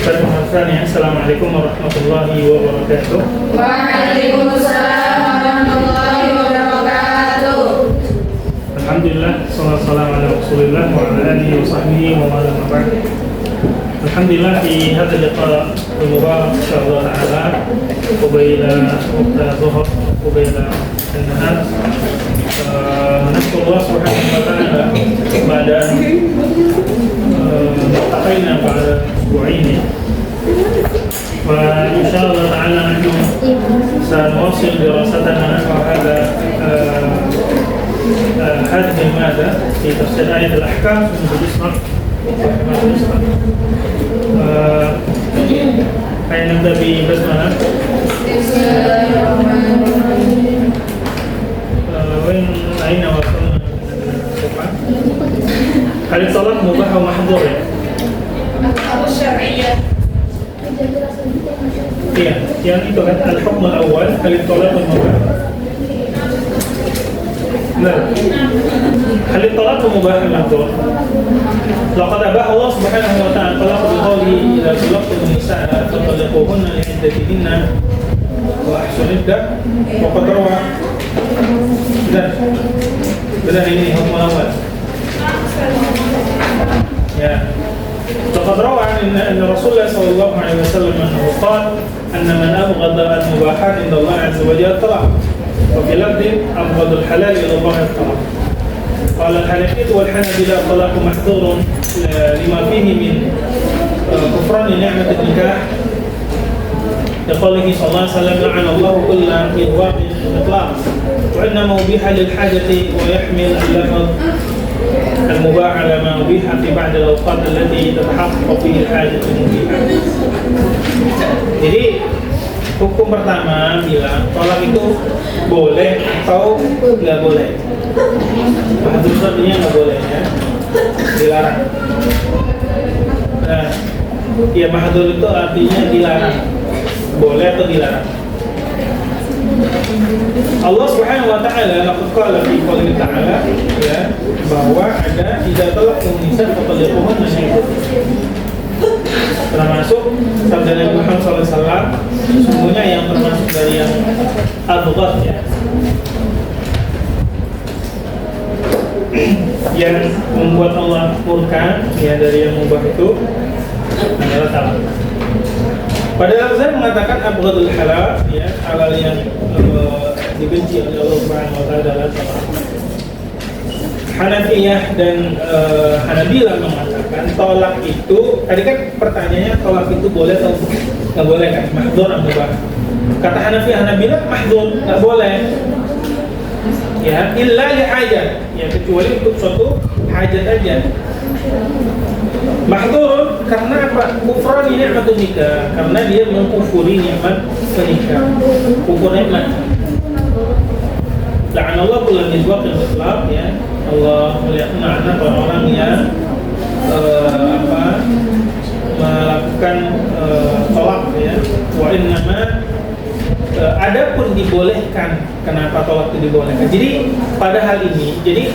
Assalamualaikum warahmatullahi wabarakatuh. Waalaikumsalam warahmatullahi wabarakatuh. Alhamdulillah, sallallahu ala Rasulillah wa ala alihi wa sahbihi wa man wala. Alhamdulillah fi hadha liqa al-mubarak insyaallah ta'ala qabila waqt dhuhr qabila an-nahar. Nashkur Allah subhanahu wa ta'ala pada التقينا بعد أسبوعين وإن شاء الله تعالى نحن سنواصل دراستنا وهذا هذه المادة في تفسير آية الأحكام من الإسلام. أين نبدأ ببسملة؟ أين وصلنا؟ هل الطلاق مباح أو محظور؟ الشرعية. Iya, yang itu kan al-hukm al-awwal al-talaq mubah. Nah, al-talaq mubah al-mahdzur. Laqad abaha Allah subhanahu wa ta'ala talaq bi-qawli idza talaqtum an-nisaa fatalliquhunna li-iddatihinna wa ahsul iddah wa qad rawa. Benar ini hukm al-awwal. Ya. لقد روى أن رسول الله صلى الله عليه وسلم أنه قال أن من أبغض المباحات عند الله عز وجل الطلاق وفي لفظ أبغض الحلال إلى الله الطلاق. قال الحنفية والحنابلة الطلاق محظور لما فيه من كفران نعمة النكاح لقوله صلى الله عليه وسلم لعن الله كل إغواء إطلاق وإنما أبيح للحاجة ويحمل اللفظ المباح على ما أبيح في بعض الأوقات التي تتحقق فيه الحاجة المبيحة. Jadi hukum pertama bilang tolak itu boleh atau nggak boleh. Mahdzur artinya nggak boleh ya, dilarang. Nah, ya mahdzur itu artinya dilarang, boleh atau dilarang. Allah Subhanahu wa ta'ala laqad qala fi qouli ta'ala ya bahwa ada idza talaqtum nisa fatalliquhunna syai'un. Termasuk sabda Nabi Muhammad SAW sesungguhnya yang termasuk dari yang abghad ya, yang membuat Allah murka ya dari yang mubah itu adalah talak. Pada Al-Azhar mengatakan abghadul halal ya, halal yang dibenci oleh Allah Subhanahu wa taala adalah talak. Hanafiyah dan Hanabilah mengatakan tolak itu, tadi kan pertanyaannya tolak itu boleh atau nggak boleh kan? Mahdzur atau mubah? Kata Hanafiyah Hanabilah mahdzur, nggak boleh. Ya, illa li hajat, ya kecuali untuk suatu hajat aja. Mahdzur karena apa? Kufran nikmatun nikah, karena dia mengkufuri nikmat nikah. Kufur nikmat. La'anallahu kulla nizwaqin mutlaq ya. Allah melaknat orang-orang yang melakukan tolak ya. Wa innama adapun dibolehkan. Kenapa tolak itu dibolehkan? Jadi pada hal ini, jadi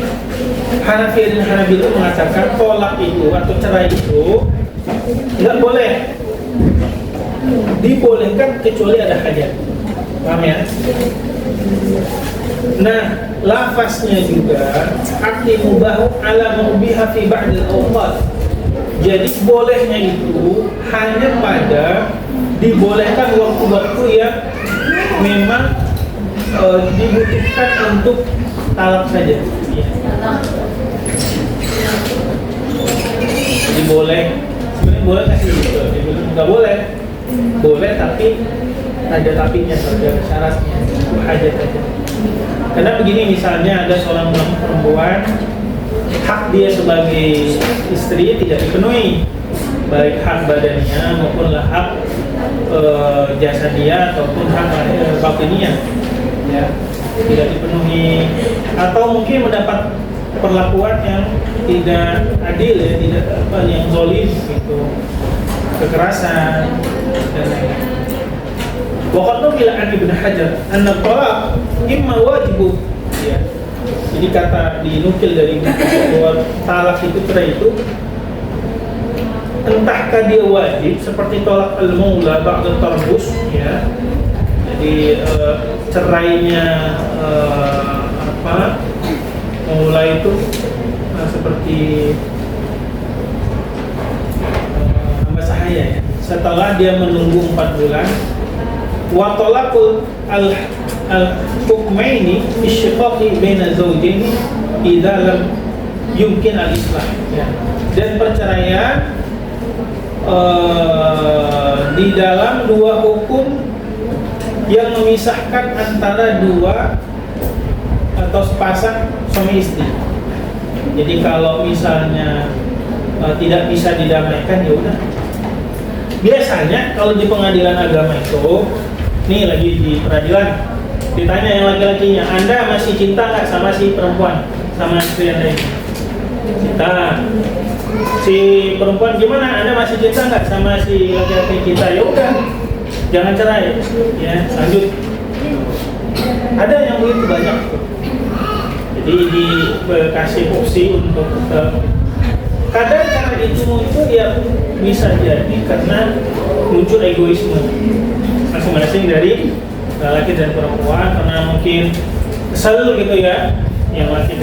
Hanafi dan Hanabilah mengatakan tolak itu atau cerai itu nggak boleh, dibolehkan kecuali ada hajat. Paham ya? Nah, lafaznya juga akli mubahu ala mubiha fi ba'dil awqat. Jadi bolehnya itu hanya pada dibolehkan waktu-waktu yang memang dibutuhkan untuk talak saja. Ya. Diboleh, sebenarnya boleh nggak sih? Nggak boleh, boleh tapi ada tapinya, ada syaratnya, hajat aja. Karena begini, misalnya ada seorang perempuan, hak dia sebagai istri tidak dipenuhi, baik hak badannya maupun hak jasa dia ataupun hak batiniah, ya tidak dipenuhi, atau mungkin mendapat perlakuan yang tidak adil ya, tidak yang zalim gitu, kekerasan dan lain-lain. Waqad nukila an Ibnu Hajar anna talaq imma wajib ya. Jadi kata dinukil dari Ibnu Hajar bahwa talak itu cerai itu entahkah dia wajib seperti tolak al-maula ba'da tarbus ya. Jadi cerainya maula itu seperti hamba sahaya ya. Setelah dia menunggu 4 bulan wa talaqul al-hukmaini fi shiqaqi baina zawjaini idza lam yumkin al-islah ya. Dan perceraian di dalam 2 hukum yang memisahkan antara 2 atau sepasang suami istri. Jadi kalau misalnya tidak bisa didamaikan ya udah. Biasanya kalau di pengadilan agama itu, nih lagi di peradilan, ditanya yang laki-lakinya, Anda masih cinta nggak sama si perempuan, sama istri Anda ini? Cinta. Si perempuan gimana? Anda masih cinta nggak sama si laki-laki kita? Ya udah, jangan cerai, ya lanjut. Ada yang begitu banyak. Jadi dikasih opsi untuk kadang cara itu muncul ya bisa jadi karena muncul egoisme masing-masing dari laki dan perempuan, karena mungkin kesel gitu ya. Yang laki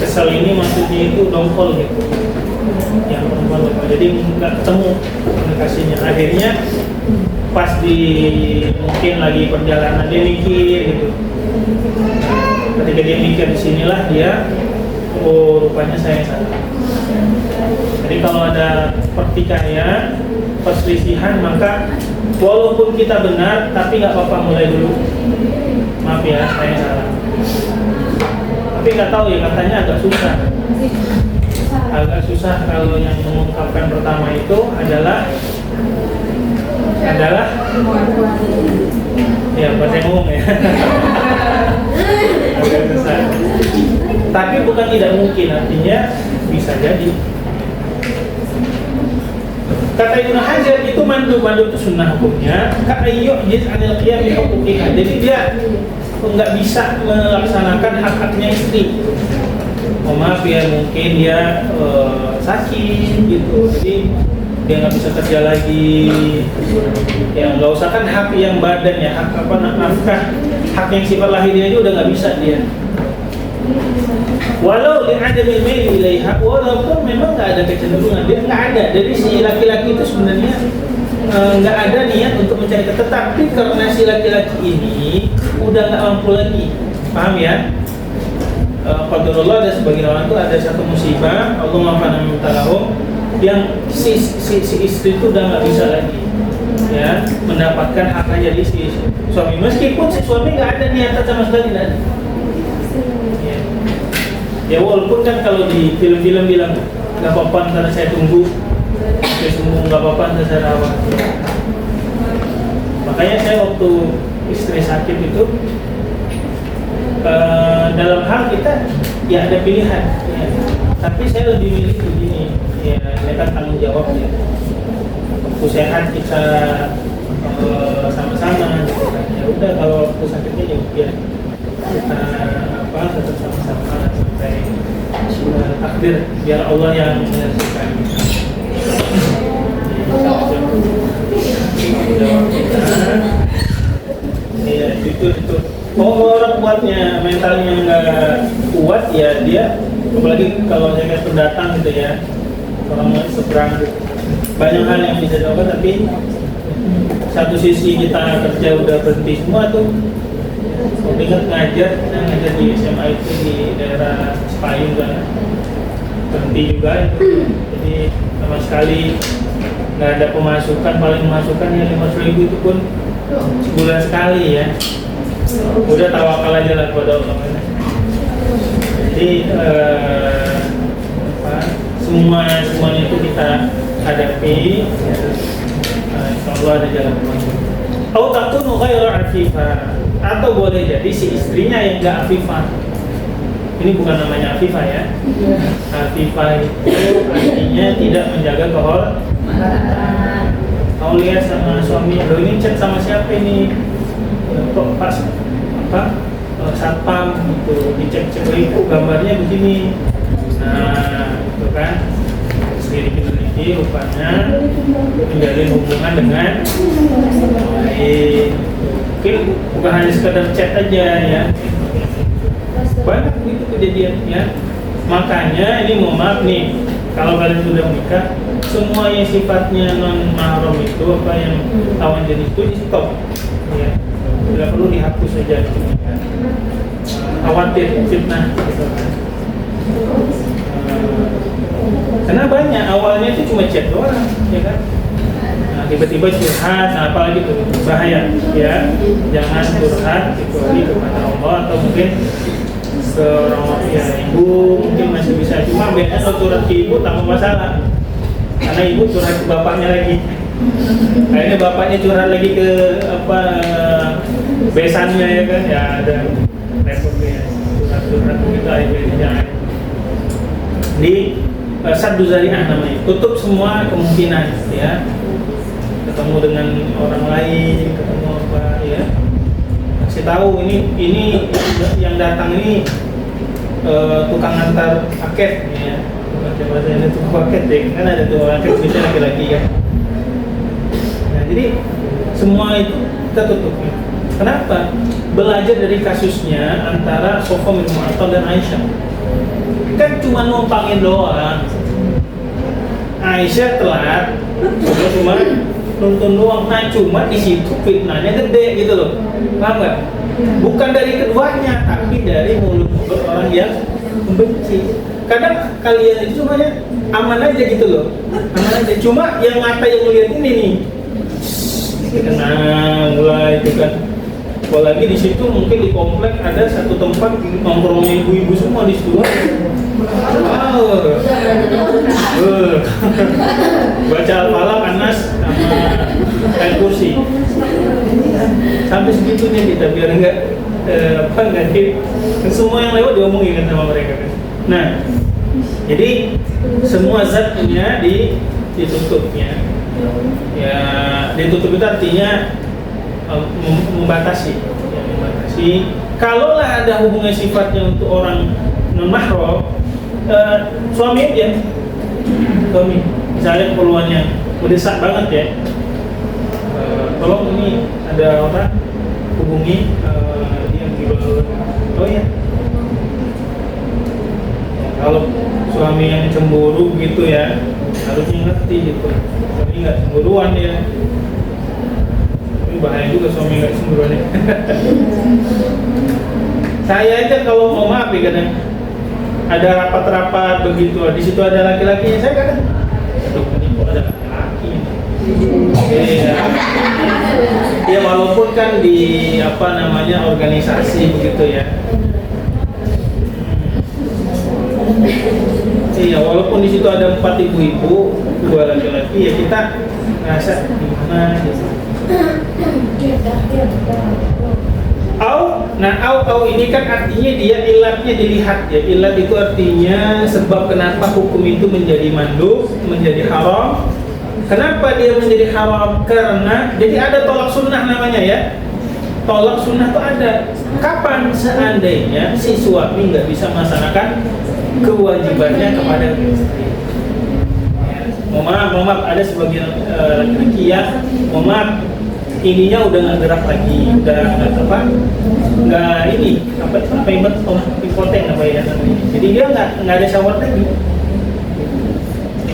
kesel ini maksudnya itu dongkol gitu, yang perempuan lupa, jadi nggak ketemu komunikasinya. Akhirnya pas di mungkin lagi perjalanan dia mikir gitu. Ketika dia mikir, disinilah dia, oh rupanya saya salah. Jadi kalau ada pertikaian, perselisihan, maka walaupun kita benar, tapi nggak apa-apa mulai dulu. Maaf ya, saya salah. Tapi nggak tahu ya, katanya agak susah. Agak susah kalau yang mengungkapkan pertama itu adalah ya bahasa yang umum ya. Agak susah. Tapi bukan tidak mungkin, artinya bisa jadi. Kata Ibnu Hajar itu mandu itu sunnah hukumnya. Ka'ayyuh jiz anil qiyam bi huquqiha. Jadi dia nggak bisa melaksanakan hak-haknya istri. Oh maaf ya, mungkin dia sakit gitu, jadi dia nggak bisa kerja lagi. Ya nggak usah kan hak yang badan ya, hak nafkah, hak yang sifat lahirnya aja udah nggak bisa dia. Walau li'adamil maili ilaiha, walaupun memang nggak ada kecenderungan, dia nggak ada. Jadi si laki-laki itu sebenarnya nggak ada niat untuk mencari, tetapi karena si laki-laki ini udah nggak mampu lagi, paham ya? Qadarullah, ada sebagian orang itu ada satu musibah, Allah maafkan mintalahum, yang si istri itu udah nggak bisa lagi ya mendapatkan haknya dari si suami, meskipun si suami nggak ada niatan sama sekali, nggak ada. Ya walaupun kan kalau di film-film bilang nggak apa-apa karena saya tunggu, saya sembuh, nggak apa-apa karena saya rawat. Makanya saya waktu istri sakit itu dalam hal kita ya ada pilihan ya. Tapi saya lebih milih begini ya, ini kan tanggung jawab ya. Waktu sehat kita sama-sama gitu kan. Ya udah kalau waktu sakitnya ya kita tetap sama-sama sampai takdir, biar Allah yang menyelesaikan. Ya itu. Kalau orang kuatnya, mentalnya nggak kuat ya dia, apalagi kalau saya pendatang gitu ya, orang seberang gitu. Banyak hal yang bisa dilakukan, tapi satu sisi kita kerja udah berhenti semua tuh. Saya ingat ngajar di SMA itu di daerah Sepayung kan, berhenti juga itu. Jadi sama sekali nggak ada pemasukan, paling pemasukan ya 500.000 itu pun sebulan sekali ya. Udah tawakal aja lah kepada Allah. Jadi semuanya itu kita hadapi. Insyaallah ada jalan keluar. Atau takunu ghairu afifah, atau boleh jadi si istrinya yang enggak afifah. Ini bukan namanya afifah ya. Afifah itu artinya tidak menjaga kehormatan. Kau lihat sama suami, lo ini chat sama siapa ini? Kok pas satpam gitu, dicek-cek itu gambarnya begini. Nah, itu kan istri diteliti rupanya menjalin hubungan dengan orang lain. Mungkin bukan hanya sekedar chat aja ya, banyak itu kejadian ya. Makanya ini mohon maaf nih, kalau kalian sudah menikah, semua yang sifatnya non mahram itu apa yang lawan jenis itu di stop ya, tidak perlu dihapus saja ya. Khawatir fitnah gitu. Karena banyak awalnya itu cuma chat doang ya kan, nah, tiba-tiba curhat, nah, apalagi itu bahaya ya. Jangan curhat kecuali kepada Allah atau mungkin seorang ya ibu mungkin masih bisa, cuma biasanya kalau curhat ke ibu tambah masalah karena ibu curhat ke bapaknya lagi, akhirnya bapaknya curhat lagi ke apa besannya ya kan, ya ada repot ya curhat begitu akhirnya. Di saddu zari'ah namanya, tutup semua kemungkinan ya, ketemu dengan orang lain, ketemu apa ya, kasih tahu ini yang datang ini tukang antar paket ya, bukan bahasanya tukang paket deh, kan ada tukang paket biasanya laki-laki kan. Nah jadi semua itu kita tutup ya. Kenapa? Belajar dari kasusnya antara Sofwan bin Mu'attal dan Aisyah. Kan cuma numpangin doang. Aisyah telat, cuma nonton doang. Nah cuma di situ fitnahnya gede gitu loh, paham nggak? Bukan dari keduanya, tapi dari mulut-mulut orang yang membenci. Kadang kalian itu semuanya aman aja gitu loh, aman aja. Cuma yang mata yang melihat ini nih, tenang mulai itu kan. Apalagi di situ mungkin di komplek ada satu tempat nongkrongnya ibu-ibu semua di situ. Baca Al-Falaq, Anas, sama ayat kursi. Sampai segitunya kita biar enggak semua yang lewat diomongin kan sama mereka kan. Nah, jadi semua zatnya ditutupnya. Ya, ditutup itu artinya membatasi, ya, membatasi. Kalaulah ada hubungan sifatnya untuk orang non mahram, suami aja, suami. Misalnya keperluannya mendesak banget ya, tolong ini ada orang hubungi dia gitu. Oh ya. Kalau suami yang cemburu gitu ya, harusnya ngerti gitu. Suami nggak cemburuan ya. Bahaya juga suami nggak cemburuan ya. Saya aja kalau mau maaf ya kadang ada rapat-rapat begitu, di situ ada laki-lakinya, saya kadang aduh ini kok ada laki-laki ya walaupun kan di apa namanya organisasi begitu ya. Iya, walaupun di situ ada 4 ibu-ibu, 2 laki-laki, ya kita ngerasa gimana gitu. Au ini kan artinya dia ilatnya dilihat ya. Ilat itu artinya sebab kenapa hukum itu menjadi mandub, menjadi haram. Kenapa dia menjadi haram? Karena jadi ada tolak sunnah namanya ya. Tolak sunnah itu ada. Kapan seandainya si suami nggak bisa melaksanakan kewajibannya kepada istri. Mohon maaf, ada sebagian laki-laki ya, mohon maaf, ininya udah nggak gerak lagi, udah nggak ini apa impoten apa ya namanya. Jadi dia nggak ada syahwat lagi.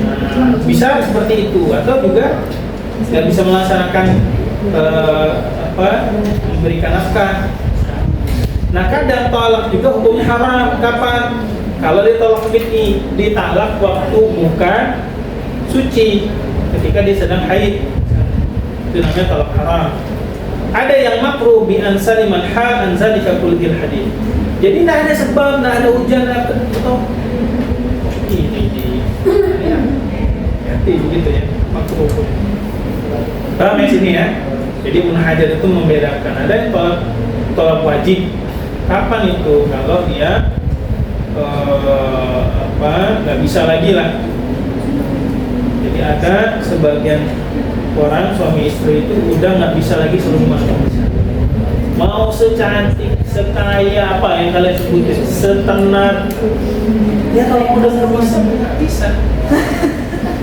Nah, bisa seperti itu, atau juga nggak bisa melaksanakan memberikan nafkah. Nah kadang tolak juga hukumnya haram. Kapan? Kalau dia tolak bid'i, ditalak waktu bukan suci, ketika dia sedang haid, itu namanya tolak haram. Ada yang makruh bi ansari man hal anzalika kullil hadis. Jadi tidak ada sebab, tidak ada hujan atau ini ya, hati begitu ya, makruh. Paham ya sini ya? Jadi Ibnu Hajar itu membedakan, ada yang tolak wajib. Kapan itu? Kalau dia nggak bisa lagi lah. Jadi ada sebagian orang suami istri itu udah nggak bisa lagi serumah. Mau secantik, sekaya apa yang kalian sebutin, setenar, ya kalau udah serumah nggak bisa.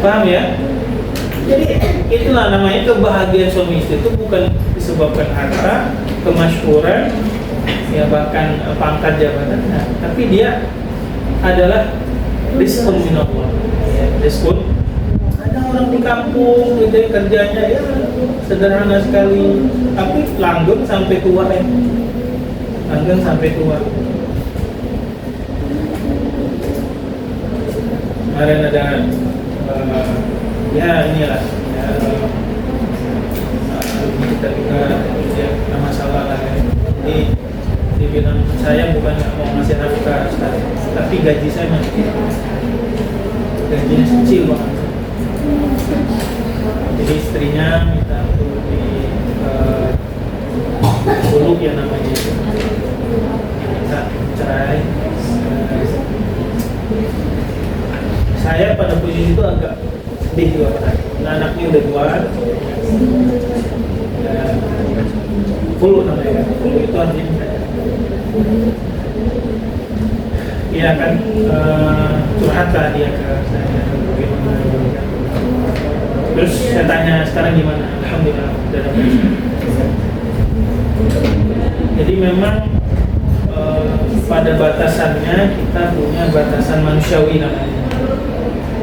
Paham ya? Jadi itulah namanya kebahagiaan suami istri itu bukan disebabkan harta, kemasyhuran, ya bahkan pangkat jabatan, nah, tapi dia adalah rizqun minallah. Ya, rizqun. Ada orang di kampung gitu ya, kerjanya ya sederhana sekali, tapi langgeng sampai tua ya. Langgeng sampai tua. Kemarin ada ya inilah ya, kita juga ya, masalah lah ya. Jadi dibilang saya bukan mau ngasih nafkah tapi gaji saya masih gajinya kecil banget. Jadi istrinya minta untuk di buluk ya namanya itu, minta cerai. Saya pada posisi itu agak sedih juga, nah, anaknya udah dua, ya, puluh namanya, puluh itu artinya dia akan curhatlah dia ke saya bagaimana. Terus saya tanya sekarang gimana? Alhamdulillah udah dapat. Jadi memang pada batasannya kita punya batasan manusiawi namanya.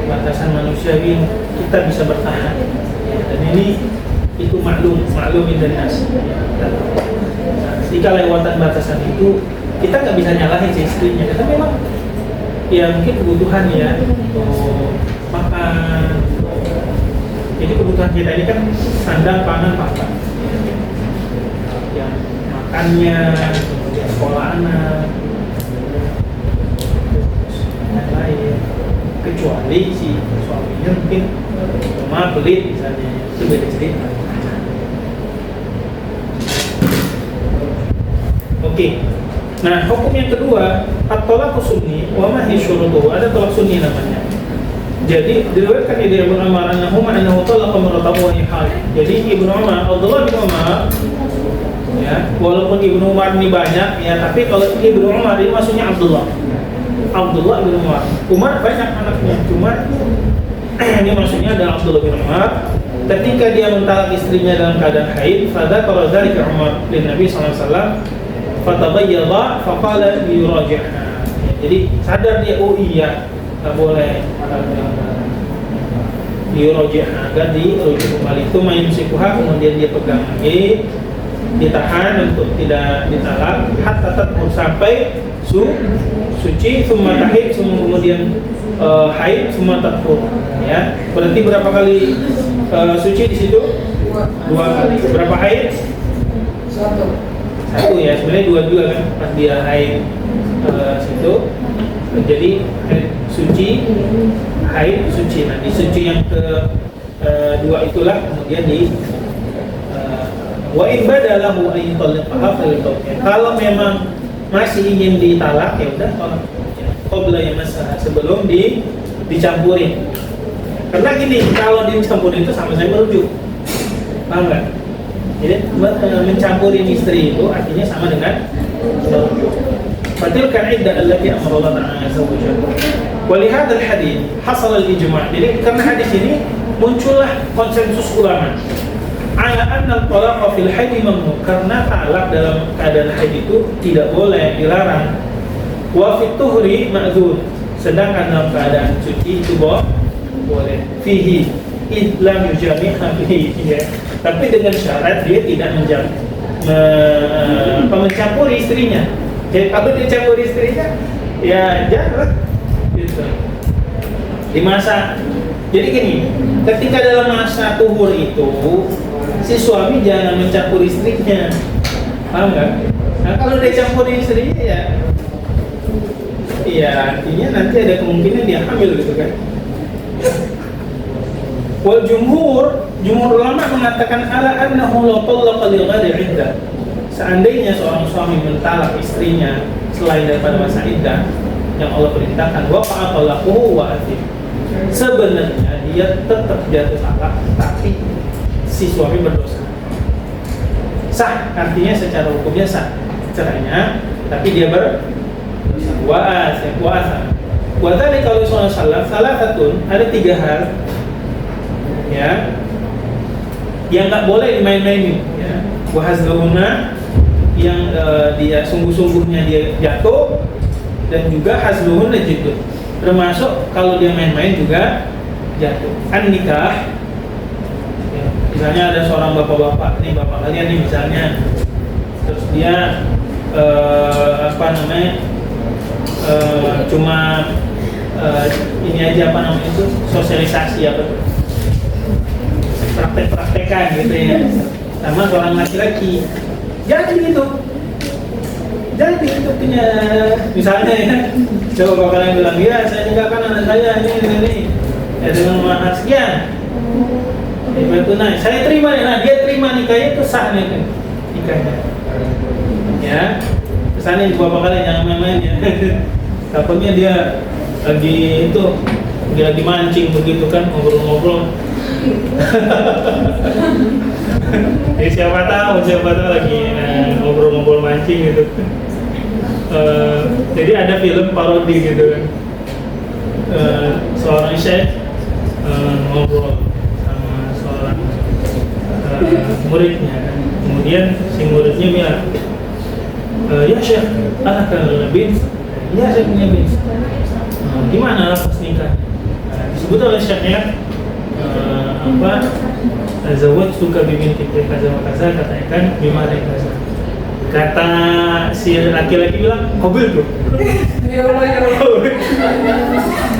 Batasan manusiawi kita bisa bertahan. Dan ini itu maklum dan nas. Jika lewatan batasan itu kita nggak bisa nyalahin si istrinya, karena memang ya mungkin kebutuhan ya untuk makan. Jadi kebutuhan kita ini kan sandang, pangan, papan. Yang makannya, kemudian sekolah anak, dan lain. Kecuali si suaminya mungkin rumah pelit misalnya, itu beda cerita. Oke. Nah, hukum yang kedua, at-talaqu sunni wa ma hi syurutuhu. Ada talak sunni namanya. Jadi diriwayatkan dari Ibnu Umar annahu talaqa marratahu wa ihal. Jadi Ibnu Umar, Abdullah bin Umar, ya, walaupun Ibnu Umar ini banyak ya, tapi kalau Ibnu Umar ini maksudnya Abdullah bin Umar. Umar banyak anaknya, cuma ini maksudnya adalah Abdullah bin Umar. Ketika dia mentalak istrinya dalam keadaan haid, fadzakara dzalika Umar lin Nabi sallallahu alaihi wasallam, fatabayyadha faqala yuraji'ha. Jadi sadar dia, oh iya, enggak boleh yuraji'ha, agar dirujuk kembali. Itu mayumsikuha, kemudian dia pegang lagi, ditahan untuk tidak ditalak hatta tatmur, sampai suci, summa tahid, kemudian haid, summa tatmur. Ya, berarti berapa kali suci di situ? Dua kali. Berapa haid? Satu ya, sebenarnya dua kan pas dia haid situ. Jadi suci, haid, suci. Nah, di suci yang ke dua itulah kemudian di wa in badalahu ay talaqaha falyutawqi. Kalau memang masih ingin ditalak ya udah tolak. Qabla ya masalah, sebelum dicampurin. Karena gini, kalau dicampurin itu sama saya merujuk. Paham enggak? Jadi mencampuri istri itu artinya sama dengan merujuk. Fatilka iddah allati amara Allah ta'ala azza wa jalla. Wa li hadzal hadits hasal al-ijma'. Jadi karena hadis ini muncullah konsensus ulama. Ala anna al-talaqa fil haid mamnu, karena talak dalam keadaan haid itu tidak boleh, dilarang. Wa fit tuhri ma'dzur, sedangkan dalam keadaan suci itu boleh. Fihi idlam yujami'ha fihi, ya. Tapi dengan syarat dia tidak mencampuri istrinya. Jadi kalau dicampuri istrinya, ya jangan gitu. Di masa, jadi gini, ketika dalam masa tuhur itu, si suami jangan mencampuri istrinya, paham nggak? Nah kalau dia campuri istrinya ya artinya nanti ada kemungkinan dia hamil gitu kan. Wal jumhur ulama mengatakan ala annahu la talaqa li ghairi iddah. Seandainya seorang suami mentalak istrinya selain daripada masa iddah yang Allah perintahkan, wa fa'atalahu wa athim. Sebenarnya dia tetap jatuh talak, tapi si suami berdosa. Sah, artinya secara hukumnya sah cerainya, tapi dia berdosa. Wa dzalika qaulu sallallahu alaihi wasallam, salah satu ada tiga hal ya. Yang nggak boleh dimain-mainin, ya. Wahazluhuna yang dia sungguh-sungguhnya dia jatuh, dan juga hazluhuna jatuh. Termasuk kalau dia main-main juga jatuh. An nikah, ya. Misalnya ada seorang bapak-bapak, nih bapak kalian nih misalnya, terus dia cuma ini aja itu sosialisasi praktek-praktekan gitu ya sama seorang laki-laki, jadi punya misalnya ya, coba bapak kalian bilang ya saya nikahkan anak saya ini ya dengan mahar sekian, tunai saya terima ya, nah dia terima nikahnya itu sah nih nikahnya ya. Kesannya bapak kalian jangan main-main ya. Takutnya dia lagi mancing begitu kan, ngobrol-ngobrol. Siapa tahu lagi ngobrol-ngobrol mancing gitu. Jadi ada film parodi gitu kan. Seorang syekh ngobrol sama seorang muridnya. Kemudian si muridnya bilang, ya Syekh, anak bin, ya saya punya bin. Gimana lapas nikah? Disebut oleh Syekhnya zawwajtuka bibinti kaza wa kaza, katakan bima kaza. Kata si laki-laki bilang, qabil tuh. Ya Allah.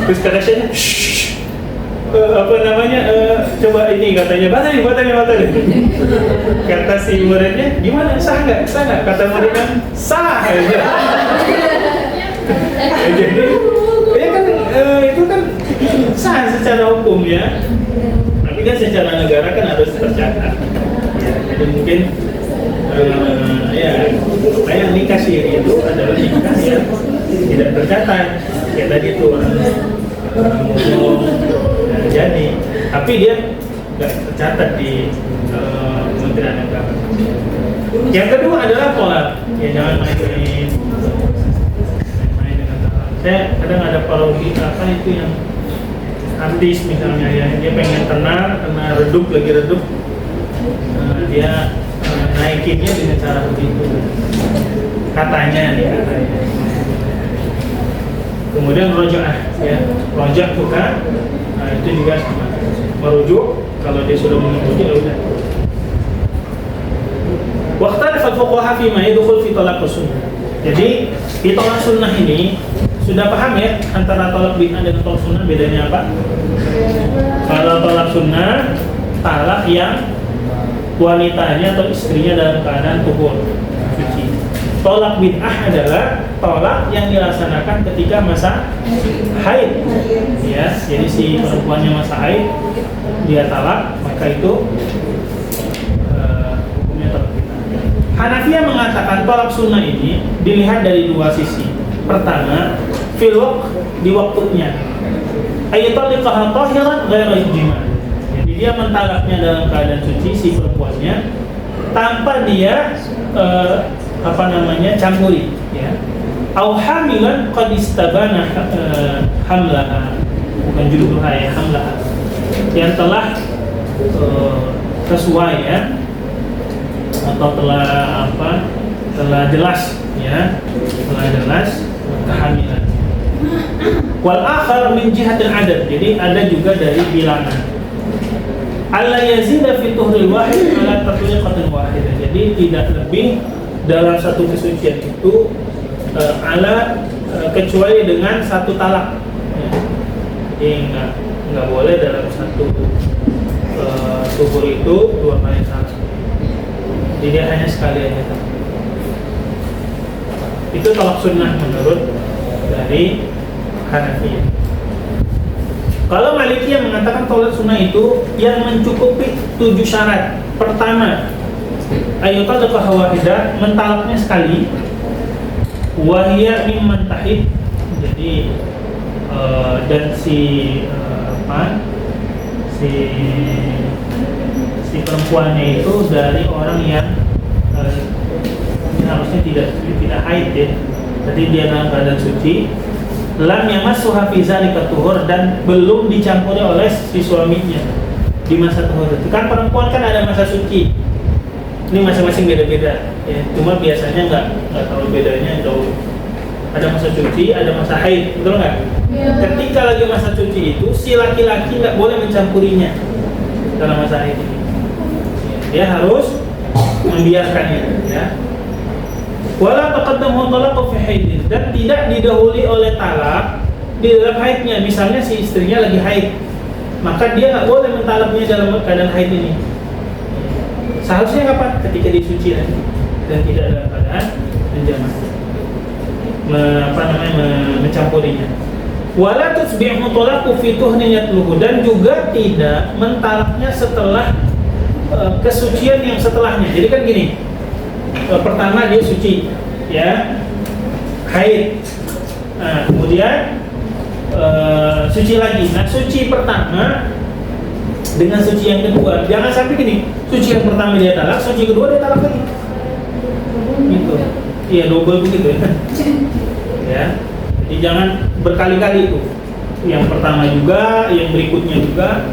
Terus kata Syekhnya, coba ini katanya batalin. Kata si muridnya, gimana, sah nggak? Kata muridnya, sah. Jadi ya kan itu kan sah secara hukum ya, tapi kan secara negara kan harus tercatat ya. Jadi mungkin supaya nikah siri itu adalah nikah yang tidak tercatat kayak tadi itu jadi, tapi dia nggak tercatat di Kementerian Agama. Yang kedua adalah tolak, ya jangan main dengan talak. Saya kadang ada parodi itu yang artis misalnya ya, dia pengen kena redup, dia naikinnya dengan cara begitu, katanya. Kemudian rojaah ya, rojak buka, itu juga sama, merujuk kalau dia sudah mengikuti ya udah. Waqtalaf al-fuqaha fi ma yadkhul fi talaq sunnah. Jadi di talaq sunnah ini sudah paham ya antara talaq bid'ah dan talaq sunnah bedanya apa? Kalau talaq sunnah, talak yang wanitanya atau istrinya dalam keadaan tuhur suci. Talak bid'ah adalah talak yang dilaksanakan ketika masa haid. Ya, jadi si perempuannya masa haid dia talak, maka itu hukumnya talak bid'ah. Hanafiyah mengatakan talak sunnah ini dilihat dari dua sisi. Pertama, fil waqt, di waktunya. Ayataliqaha tahiran ghaira ijma'. Jadi dia mentalaknya dalam keadaan suci si perempuannya tanpa dia campuri ya. Au hamilan qad istabana hamlaha, bukan judulnya ya, hamlaha, yang telah sesuai ya, atau telah jelas ya, kehamilan. Wal akhar min jihatil adad, jadi ada juga dari bilangan. Alla yazida fi tuhril wahid ala tatliqatin wahidah, jadi tidak lebih dalam satu kesucian itu kecuali dengan satu talak ya. Jadi nggak boleh dalam satu tuhur itu dua kali talak, jadi hanya sekali aja talak. Itu talak sunnah menurut dari Hanafiyah. Kalau Malikiyah mengatakan talak sunnah itu yang mencukupi 7 syarat. Pertama, ayatadaqah wahidah, mentalaknya sekali. Wahiyya mimman tahid, jadi dan si perempuannya itu dari orang yang harusnya tidak haid ya. Jadi dia dalam keadaan suci. Lam yamassuha fi zalika tuhur, dan belum dicampuri oleh si suaminya. di masa tuhur itu kan perempuan kan ada masa suci. Ini masing-masing beda-beda. Ya, cuma biasanya nggak tahu bedanya jauh. Ada masa suci, ada masa haid, betul nggak? Ya. Ketika lagi masa suci itu, si laki-laki nggak boleh mencampurinya dalam masa haid ini. Dia harus membiarkannya, ya. Wala taqaddamu talaqu fi haidin, dan tidak didahului oleh talak di dalam haidnya. Misalnya si istrinya lagi haid, maka dia nggak boleh mentalaknya dalam keadaan haid ini. Seharusnya kapan? Ketika disuci nanti dan tidak dalam keadaan menjamah. Mencampurinya. Wala tusbihu talaqu fi tuhnin yatluhu, dan juga tidak mentalaknya setelah kesucian yang setelahnya. Jadi kan gini, pertama dia suci, ya, haid. Nah, kemudian suci lagi. Nah, suci pertama dengan suci yang kedua, jangan sampai gini, suci yang pertama dia talak, suci kedua dia talak lagi. Gitu. Iya, double begitu ya. Ya. Jadi jangan berkali-kali itu. Yang pertama juga, yang berikutnya juga,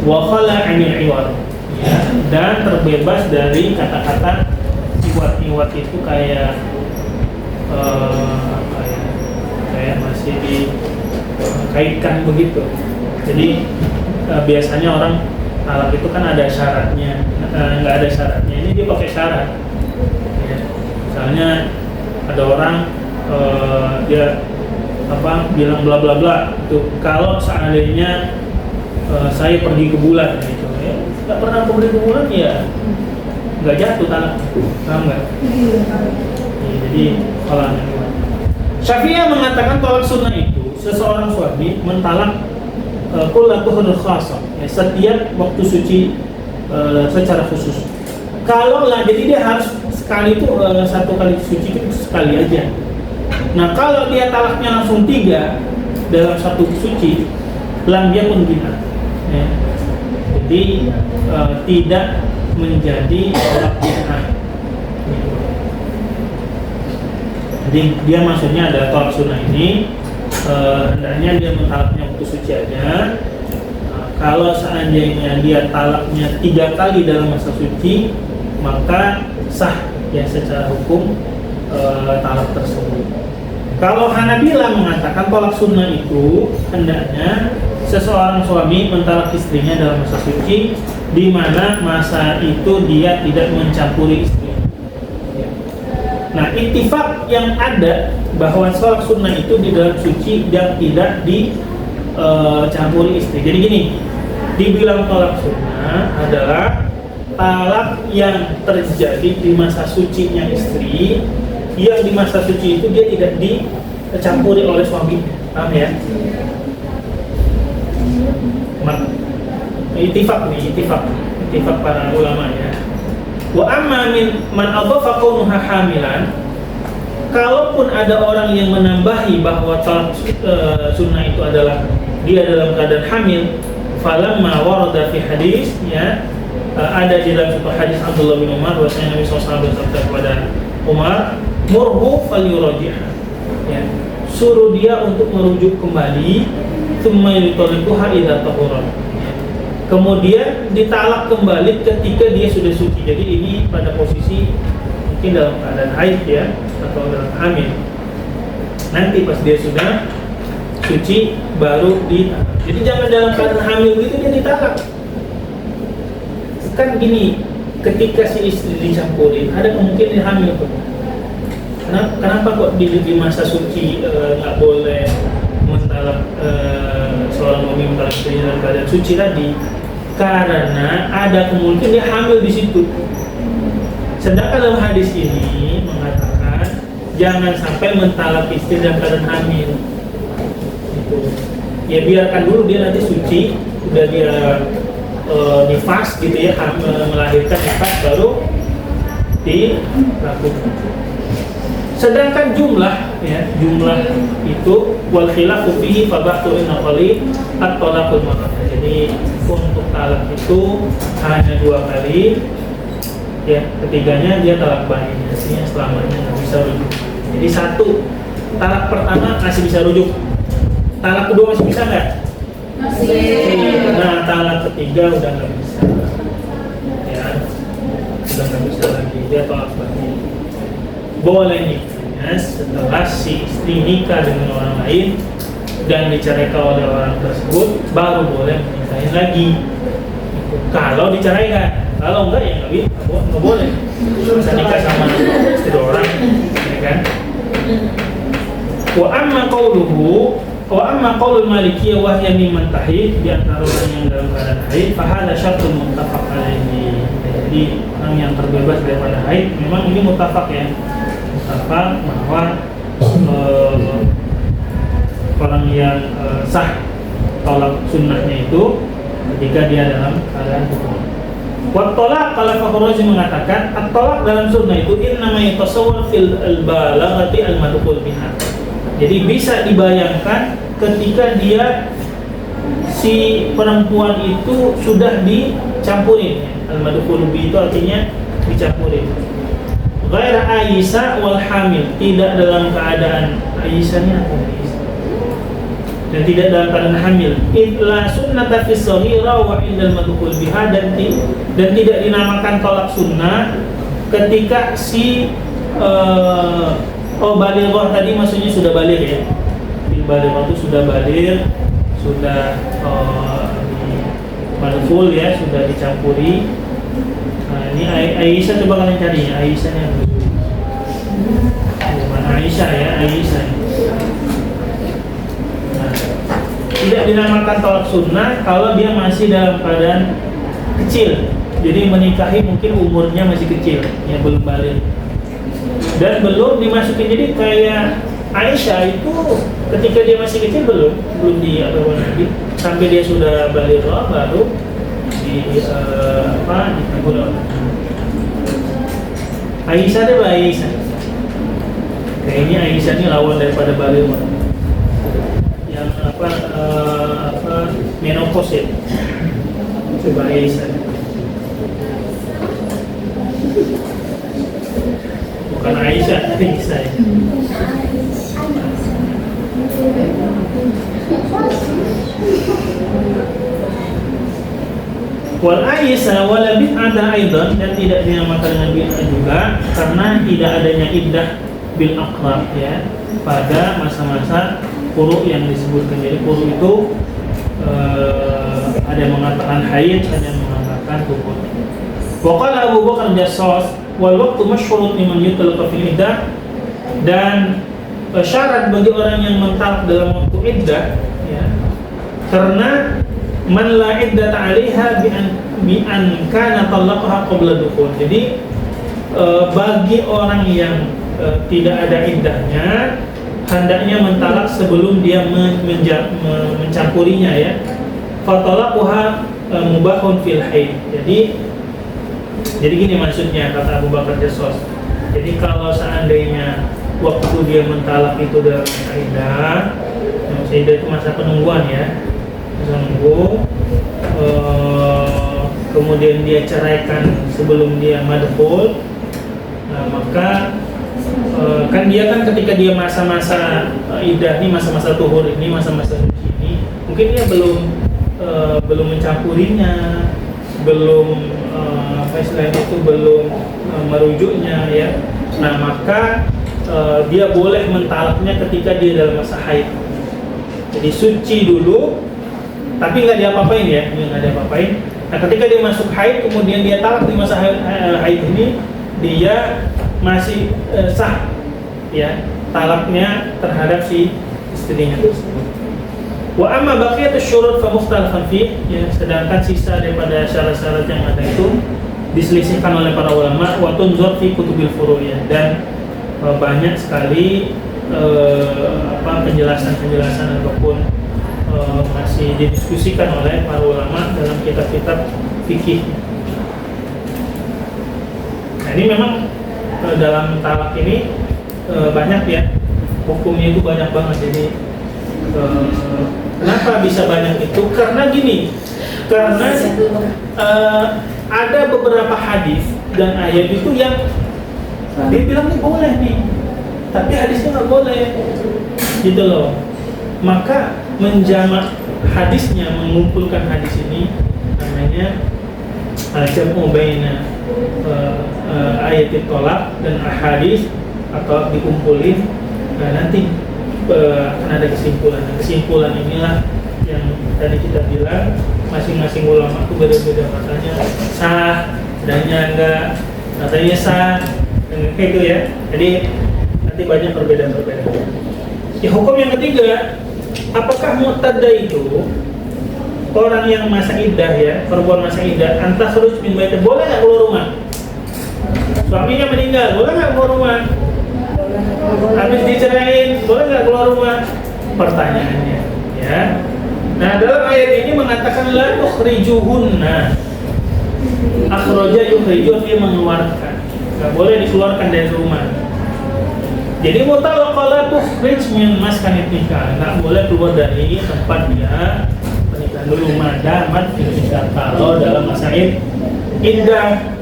wa khala 'anil 'iwad. Ya, dan terbebas dari kata-kata iwat itu kayak kayak masih dikaitkan begitu. Jadi biasanya orang talak itu kan ada syaratnya, nggak ada syaratnya. Ini dia pakai syarat. Ya. Misalnya ada orang dia bilang bla bla bla itu kalau seandainya saya pergi ke bulan gitu, ya nggak pernah pergi ke bulan ya nggak jatuh talak, paham nggak? Ya, jadi kalau Syafi'iyah mengatakan tolak sunnah itu seseorang suami mentalak kulla tuhur khasah, ya, setiap waktu suci secara khusus. Kalau lah, jadi dia harus sekali itu satu kali suci itu sekali aja. Nah kalau dia talaknya langsung 3 dalam satu suci, lam dia pun bina. Ya. Jadi tidak menjadi tolak bid'ah. Jadi dia maksudnya ada tolak sunnah ini hendaknya dia mentalaknya waktu suci aja. Kalau seandainya dia talaknya 3 kali dalam masa suci, maka sah ya secara hukum talak tersebut. Kalau Hanabilah mengatakan tolak sunnah itu hendaknya seseorang suami mentalak istrinya dalam masa suci, di mana masa itu dia tidak mencampuri istri. Nah, ittifaq yang ada bahwa tolak sunnah itu di dalam suci dan tidak dicampuri istri. Jadi gini, dibilang tolak sunnah adalah talak yang terjadi di masa sucinya istri, yang di masa suci itu dia tidak dicampuri oleh suaminya, paham ya? Ittifaq para ulama ya. Wa amma man adhafa kaunuha hamilan, kalaupun ada orang yang menambahi bahwa talak sunnah itu adalah dia dalam keadaan hamil, falamma warada fi hadis, ya, ada di dalam satu hadis Abdullah bin Umar bahwasanya Nabi SAW bersabda kepada Umar, murhu falyuraji'ha, ya, suruh dia untuk merujuk kembali, tsumma yutallikuha idza tahura, kemudian ditalak kembali ketika dia sudah suci. Jadi ini pada posisi mungkin dalam keadaan haid ya, atau dalam hamil. Nanti pas dia sudah suci baru ditalak. Jadi jangan dalam keadaan hamil gitu dia ditalak. Kan gini, ketika si istri dicampurin ada kemungkinan dia hamil tuh. Kenapa kok di masa suci nggak boleh mentalak seorang suami mentalak istrinya dalam keadaan suci tadi? Karena ada kemungkinan dia hamil di situ. Sedangkan dalam hadis ini mengatakan jangan sampai mentalak istri dalam keadaan hamil. Gitu. Ya biarkan dulu dia nanti suci, udah dia nifas gitu ya, melahirkan nifas baru dilakukan. Sedangkan jumlah itu wal khilafu fihi fa ba'du inna qali at-talaqul marrah. Jadi untuk talak itu hanya 2 kali, ya, ketiganya dia talak bain, artinya selamanya nggak bisa rujuk. Jadi 1 talak pertama masih bisa rujuk, talak kedua masih bisa nggak? Masih. Nah, talak ketiga udah nggak bisa, ya, udah nggak bisa lagi, dia tolak balik. Boleh nikahnya setelah si istri nikah dengan orang lain dan diceraikan oleh orang tersebut, baru boleh menikahin lagi. Kalau diceraikan, kalau enggak ya nggak boleh. Bisa nikah sama istri orang, ya kan? Wa amma qaulul Malikiyah wa hiya mimman tahid, di antara orang yang dalam keadaan haid, fa hadza syartun muttafaq alaihi. Jadi orang yang terbebas daripada haid, memang ini muttafaq ya. Muttafaq bahwa orang yang sah tolak sunnahnya itu ketika dia dalam keadaan hukum. Wa tolak, kalau Fakhr Razi mengatakan at-tolak dalam sunnah itu innama yatasawwar fil balaghati al-madkhul biha. Jadi bisa dibayangkan ketika dia si perempuan itu sudah dicampurin. Al-madkhul bi itu artinya dicampurin. Ghaira Aisyah wal hamil, tidak dalam keadaan Aisyahnya dan tidak dalam keadaan hamil. Illa sunnata fi shaghira wa indal madkhul biha, dan tidak dinamakan tolak sunnah ketika si balighah tadi maksudnya sudah baligh ya. Balighah itu sudah baligh, sudah madkhul ya, sudah dicampuri. Nah, ini Aisyah, coba kalian cari ya, Aisyahnya dulu. Bukan Aisyah ya, Aisyah. Nah, tidak dinamakan tolak sunnah kalau dia masih dalam keadaan kecil. Jadi menikahi mungkin umurnya masih kecil, ya belum baligh. Dan belum dimasukin, jadi kayak Aisyah itu ketika dia masih kecil belum diapakan lagi, sampai dia sudah baligh baru dikabul. Aisyah deh, Aisyah. Kayaknya Aisyah ini lawan daripada baligh yang menopause ya. Coba Aisyah. Bukan Aisyah, Aisyah. Wal Aisyah wala bid'ata aidan, dan tidak dinamakan dengan bid'ah juga karena tidak adanya iddah bil aqrab ya pada masa-masa quru yang disebutkan. Jadi quru itu ada yang mengatakan haid, ada yang mengatakan hukum. Wa qala Abu Bakar Jassas wal waqtu masyhurun liman yutlaqa fil iddah, dan syarat bagi orang yang mentalak dalam waktu iddah ya, karena man la iddata 'alaiha bi an kana talaqaha qabla dukhul. Jadi bagi orang yang tidak ada iddahnya, hendaknya mentalak sebelum dia mencampurinya ya. Fa talaquha mubahun fil haid. Jadi gini maksudnya kata Abu Bakar Jassas. Jadi kalau seandainya waktu dia mentalak itu dalam iddah, iddah itu masa penungguan ya, masa nunggu, kemudian dia ceraikan sebelum dia madkhul, nah, maka kan dia kan ketika dia masa-masa iddah ini, masa-masa tuhur ini, masa-masa suci ini, mungkin dia belum mencampurinya, belum belum merujuknya ya. Nah maka dia boleh mentalaknya ketika dia dalam masa haid. Jadi suci dulu, tapi nggak diapa-apain ya, nggak diapa-apain. Nah ketika dia masuk haid, kemudian dia talak di masa haid ini, dia masih sah ya talaknya terhadap si istrinya tersebut. Wa amma baqiyatus syurut fa mukhtalafan fi, ya, sedangkan sisa daripada syarat-syarat yang ada itu diselisihkan oleh para ulama, wa tunzur fi kutubil furu'iyah, dan banyak sekali penjelasan-penjelasan ataupun masih didiskusikan oleh para ulama dalam kitab-kitab fikih. Nah, ini memang dalam talak ini banyak ya, hukumnya itu banyak banget. Jadi kenapa bisa banyak itu? Karena gini, karena ada beberapa hadis dan ayat itu yang dia bilang ini boleh nih, tapi hadisnya nggak boleh, gitu loh. Maka menjamak hadisnya mengumpulkan hadis ini namanya al-jam'u baina ayat tolak dan hadis atau dikumpulin. Nah, nanti akan ada kesimpulan. Kesimpulan inilah yang tadi kita bilang, masing-masing ulama itu beda-beda katanya sah, adanya enggak, katanya sah, kayak gitu ya. Jadi nanti banyak perbedaan-perbedaan. Ya, hukum yang ketiga, apakah mu'taddah itu orang yang masa iddah ya, perempuan masa iddah, antah khuruj min baitih, boleh nggak keluar rumah? Suaminya meninggal, boleh nggak keluar rumah? Habis diceraiin, boleh nggak keluar rumah? Pertanyaannya, ya. Nah, dalam ayat ini mengatakan la tukhrijuhunna. Akhraja yukhriju, dia mengeluarkan. Nggak boleh dikeluarkan dari rumah. Jadi mutalaqah la tukhrij min maskanit nikah, nggak boleh keluar dari tempat dia pernikahan dulu, madamat tidak kalau dalam masa iddah.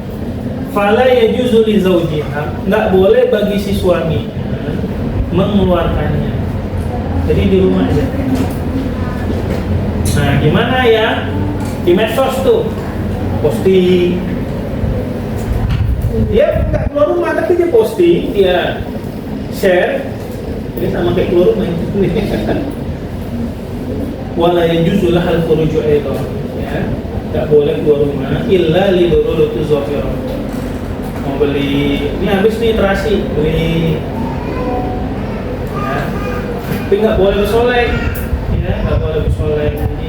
Fala yajuzu li zawjiha, nggak boleh bagi si suami mengeluarkannya. Jadi di rumah aja. Nah, gimana ya? Di medsos tuh posting. Dia nggak keluar rumah tapi dia posting, dia share. Jadi sama kayak keluar rumah itu. Wala yajuzu lahal khuruju aidan, ya. Nggak boleh keluar rumah illa li darurati zahirah. Mau beli, ini habis nih terasi, beli, ya. Tapi nggak boleh bersolek, ya, nggak boleh bersolek, jadi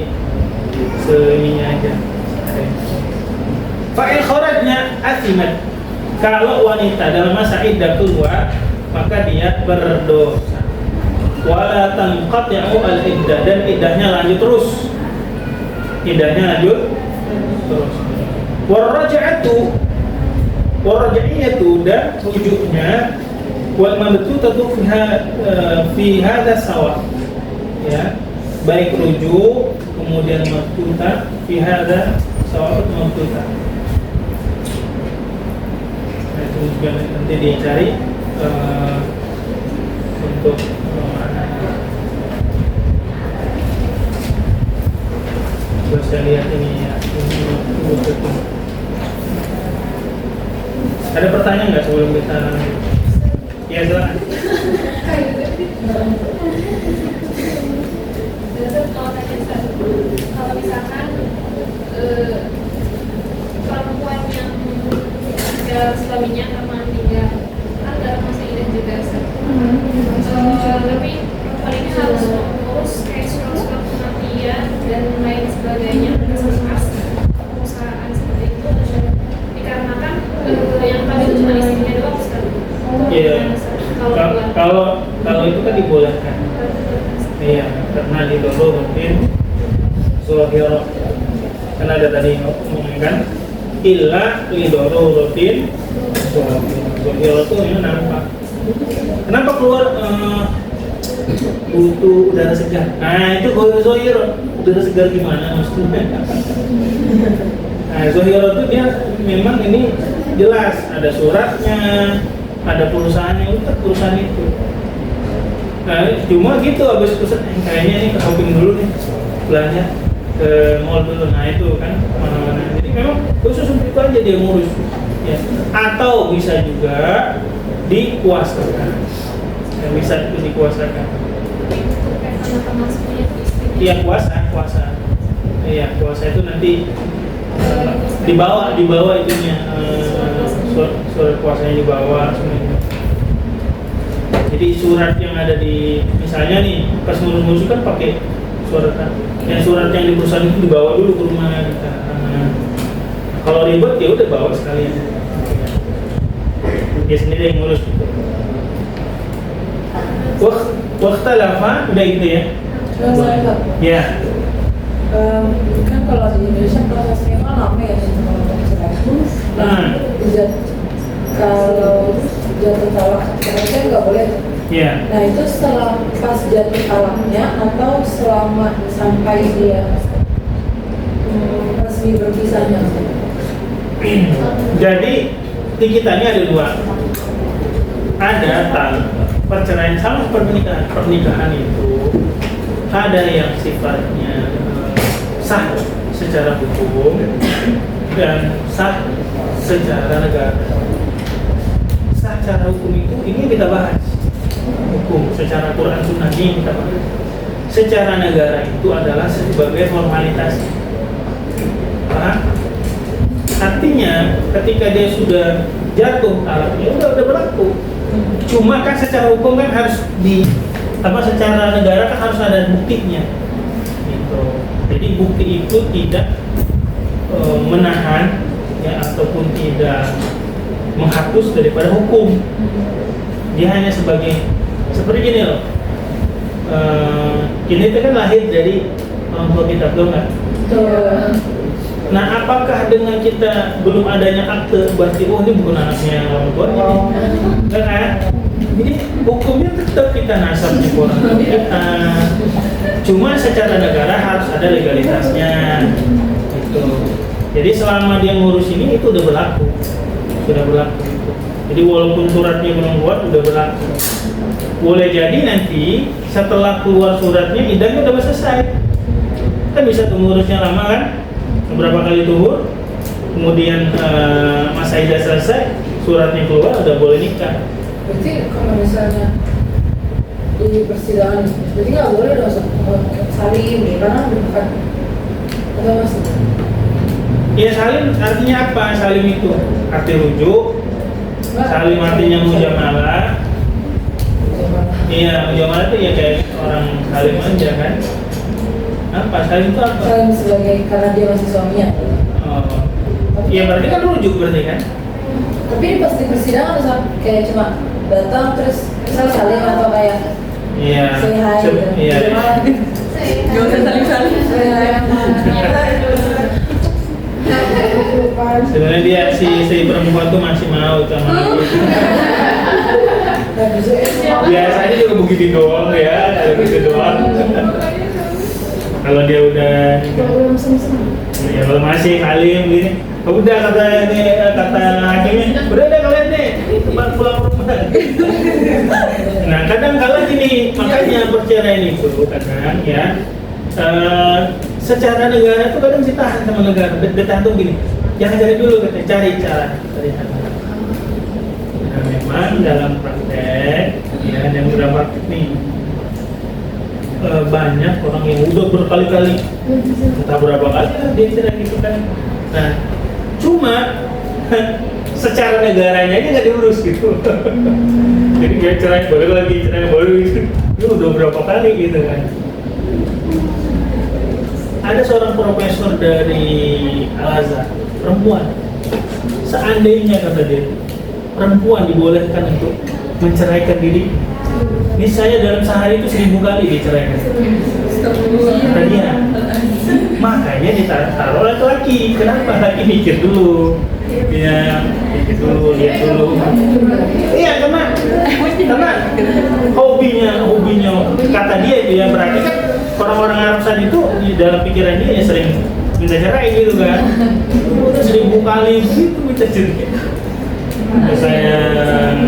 seininya aja. Fa'il kharajna athimat, kalau wanita dalam masa iddah keluar, maka dia berdosa. Wala tanqati'u al-iddah, dan iddahnya lanjut terus. Iddahnya lanjut terus. Waraja'iyatu, dan rujuknya wal mabtutatu fi hadha sawa, ya, baik rujuk kemudian mabtuta fi hadha sawa mabtuta. Nah, itu juga nanti dicari untuk bisa lihat ini ya, ini ada pertanyaan nggak sebelum kita lanjut? Ya, silakan. Kalau misalkan perempuan yang meninggal suaminya karena meninggal, kan dalam masa iddah juga, tapi perempuan ini harus mengurus kayak surat-surat kematian dan lain sebagainya bekas-bekas perusahaan seperti itu, dikarenakan yang tadi itu cuma istrinya doang, Ustaz. Iya. Kalau itu kan dibolehkan. Iya, karena di dulu mungkin zohir, karena ada tadi ngomongkan illa lidoro rutin zohir itu yang nampak. Kenapa keluar butuh udara segar? Nah, itu zohir, udara segar gimana maksudnya? Nah, zohir itu dia memang ini jelas ada suratnya, ada perusahaannya, untuk perusahaan itu. Nah, cuma gitu habis pesan kayaknya ini ke shopping dulu nih, belanja ke mall dulu. Nah, itu kan mana-mana. Jadi memang khusus untuk itu aja dia ngurus, ya. Atau bisa juga dikuasakan, ya, bisa itu dikuasakan. Iya, kuasa. Iya, kuasa itu nanti dibawa itunya, surat kuasanya dibawa semuanya. Jadi surat yang ada di, misalnya nih pas ngurus kan pakai surat kan, yang surat yang di perusahaan itu dibawa dulu ke rumah kita. Kalau ribet ya udah bawa sekalian, dia sendiri yang ngurus gitu. Waktu lama udah gitu ya. Ya. Kan kalau di Indonesia prosesnya kan lama ya, kalau jatuh talak kan nggak boleh. Ya. Nah, itu setelah pas jatuh talaknya atau selama sampai dia resmi berpisahnya? Jadi di kita ini ada dua, ada perceraian sama pernikahan itu ada yang sifatnya sah secara hukum dan sah secara negara. Sah secara hukum itu ini kita bahas. Hukum secara Quran Sunnah ini kita bahas. Secara negara itu adalah sebagai formalitas. Paham? Artinya ketika dia sudah jatuh talaknya udah berlaku. Cuma kan secara hukum kan harus secara negara kan harus ada buktinya. Gitu. Jadi bukti itu tidak menahan ya ataupun tidak menghapus daripada hukum. Dia hanya sebagai seperti gini loh. Kita itu kan lahir dari orang tua kita, betul nggak? Nah, apakah dengan kita belum adanya akte berarti ini bukan anaknya orang tuanya? Enggak kan? Jadi hukumnya tetap kita nasabnya ke orang tua kita. Cuma secara negara harus ada legalitasnya. Gitu. Jadi selama dia ngurus ini itu udah berlaku. Sudah berlaku. Jadi walaupun suratnya belum keluar udah berlaku. Boleh jadi nanti setelah keluar suratnya idahnya udah selesai. Kan bisa ngurusnya lama kan? Beberapa kali tuhur, kemudian masa idah selesai, suratnya keluar, udah boleh nikah. Berarti kalau misalnya di persidangan, berarti nggak boleh dong salim nih, karena bukan atau masih? Iya, salim artinya apa? Salim itu arti rujuk. Salim artinya mujamalah. Iya, mujamalah itu ya kayak orang salim aja kan. Apa? Salim itu apa? Salim sebagai karena dia masih suaminya. Oh. Iya, berarti kan rujuk berarti kan? Tapi pas di persidangan misal kayak cuma datang terus misal salim atau kayak Iya. say hi gitu. Iya. Gak usah salim-salim. Sebenarnya dia si perempuan tuh masih mau sama gitu. Biasanya juga begitu doang ya, begitu doang. Kalau dia udah ya kalau masih salim gini, udah kata hakimnya, udah deh kalian deh tempat pulang rumah. Nah kadang kala gini, makanya perceraian itu kadang ya secara negara itu kadang ditahan sama negara, ditahan tuh gini, jangan cari dulu katanya, cari cara. Nah memang dalam praktek ya yang dalam praktek nih banyak orang yang udah berkali-kali, entah berapa kali lah dia cerai gitu kan. Nah, cuma secara negaranya aja nggak diurus gitu. Jadi dia cerai boleh lagi, cerai boleh gitu. Itu udah berapa kali gitu kan. Ada seorang profesor dari Al-Azhar, perempuan. Seandainya kata dia, perempuan dibolehkan untuk menceraikan diri. Ini saya dalam sehari itu 1000 kali diceraikan. Kata dia. Makanya ditaruh laki-laki. Kenapa? Laki mikir dulu. Ya, mikir dulu, lihat dulu. Iya, karena hobinya kata dia itu ya, berarti kan orang-orang Arab saat itu di dalam pikiran dia ya sering minta cerai gitu kan. 1000 kali begitu minta cerai. Saya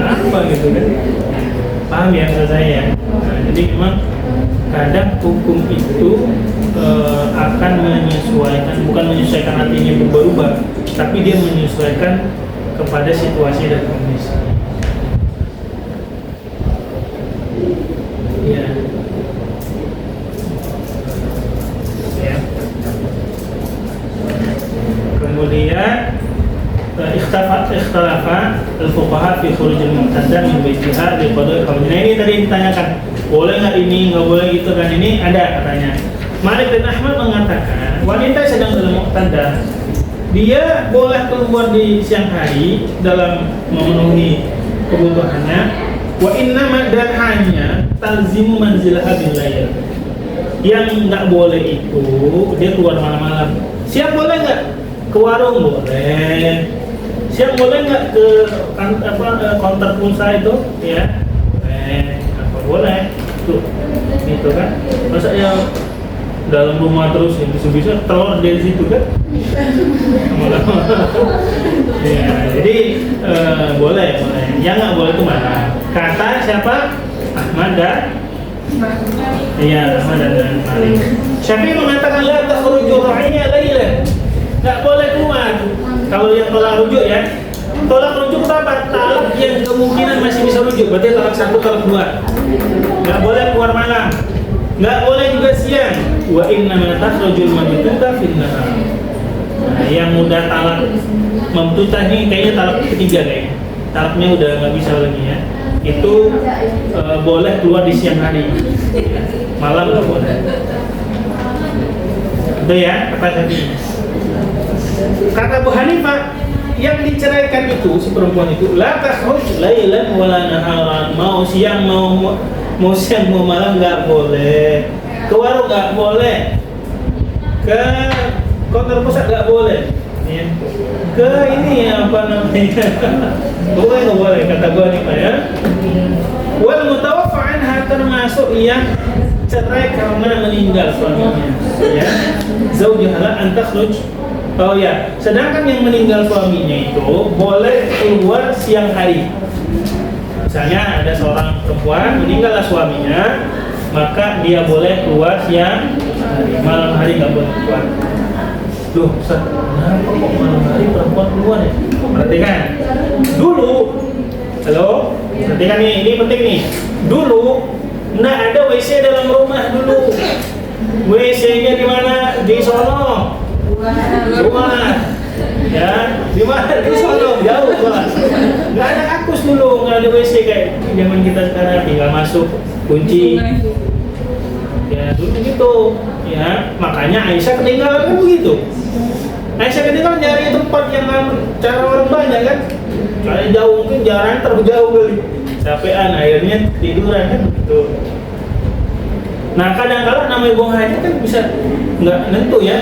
apa gitu kan? Paham ya maksud saya? Nah, jadi memang kadang hukum itu akan menyesuaikan, bukan menyesuaikan artinya berubah-ubah, tapi dia menyesuaikan kepada situasi dan kondisi. Ya. Ya. Kemudian ikhtalafa al-fuqaha fi khuruj al-mu'tadda min baitiha bi qada'i al-hawj. Nah ini tadi ditanyakan, boleh nggak ini, nggak boleh gitu kan, ini ada katanya. Malik dan Ahmad mengatakan wanita sedang dalam mu'tadda, dia boleh keluar di siang hari dalam memenuhi kebutuhannya. Wa innama, dan hanya talzimu manzilaha bil lail. Yang nggak boleh itu dia keluar malam-malam. Siang boleh nggak? Ke warung boleh. Siang boleh nggak ke counter pulsa itu ya? Boleh. Tuh, gitu kan? Masa yang dalam rumah terus yang bisa telur dari situ kan? Ya, jadi boleh. Yang nggak boleh itu mana? Kata siapa? Ahmad dan Iya, nama dan mari. Syafi'i mengatakan la takhruju ra'iyya lailan. Enggak boleh keluar. Kalau yang tolak rujuk ya. Tolak rujuk itu apa? Talak yang kemungkinan masih bisa rujuk. Berarti talak 1, talak 2. Enggak boleh keluar malam. Enggak boleh juga siang. Wa inna ma takhrujul mamduta fil nahar. Nah, yang mudah talak mamduta ini kayaknya talak ketiga kayaknya. Talaknya udah nggak bisa lagi ya. Itu boleh keluar di siang hari, malam nggak boleh. Itu ya kata Syafi'i. Kata Abu Hanifah, yang diceraikan itu si perempuan itu la takhruj lailan wala naharan, mau siang mau siang mau malam nggak boleh, ke warung nggak boleh, ke kantor pusat nggak boleh, ya. Ke ini apa namanya nggak boleh kata gua nih Pak ya. Wal mutawaffa anha termasuk yang cerai karena meninggal suaminya ya. Zaujaha an takhruj. Oh ya, sedangkan yang meninggal suaminya itu boleh keluar siang hari. Misalnya ada seorang perempuan meninggallah suaminya, maka dia boleh keluar siang hari, malam hari nggak boleh keluar. Duh, Ustaz, kenapa kok malam hari perempuan keluar ya? Perhatikan, dulu, halo, perhatikan nih, ini penting nih. Dulu, nggak ada WC dalam rumah dulu. WC-nya di mana? Di sono. Rumah. Ya, di mana? Di sono, jauh kelas. Nggak ada kakus dulu, nggak ada WC kayak zaman kita sekarang, tinggal masuk, kunci. Ya, dulu gitu. Ya, makanya Aisyah ketinggalan kan begitu. Aisyah ketinggalan nyari tempat yang cara orang banyak kan. Kalau jauh mungkin jarang terlalu jauh kali. Capean akhirnya tiduran kan gitu. Nah, kadang-kadang namanya buang haji kan bisa nggak nentu ya.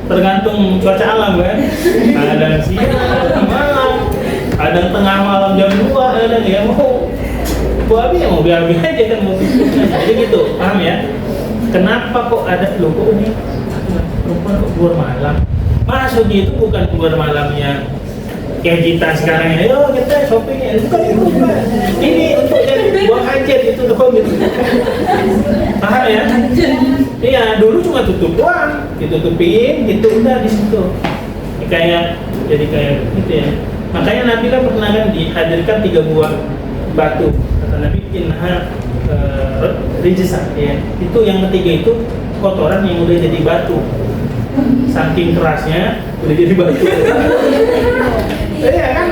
Tergantung cuaca alam kan. Kadang siang, kadang malam, kadang tengah malam jam 2, kadang ya mau buat ya mau biar aja kan mau. Jadi gitu, paham ya? Kenapa kok ada loh kok ini perempuan kok keluar malam? Maksudnya itu bukan keluar malamnya kayak kita sekarang ini, oh kita shopping ya, bukan itu Pak. Ini untuk yang buang hajat itu doang gitu. Paham ya? Iya, dulu cuma tutup doang, ditutupin, gitu udah di situ. Kayak jadi kayak gitu ya. Makanya Nabi kan pernah kan dihadirkan 3 buah batu. Kata Nabi inha rijsa ya. Itu yang ketiga itu kotoran yang udah jadi batu. Saking kerasnya udah jadi batu. Iya kan?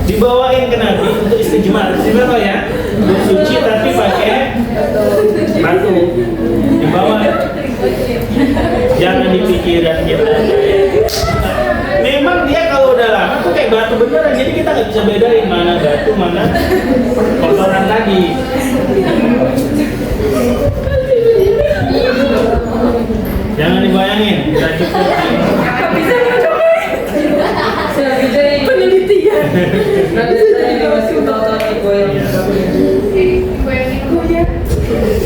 Dibawain ke Nabi untuk istijmar. Istijmar ya? Bersuci tapi pakai batu. Dibawa. Jangan dipikiran kita. Memang dia kalau udah lama tuh kayak batu beneran. Jadi kita nggak bisa bedain mana batu mana kotoran tadi. Jangan dibayangin. Udah cukup. Penelitian. Nanti saya masih utama goyang.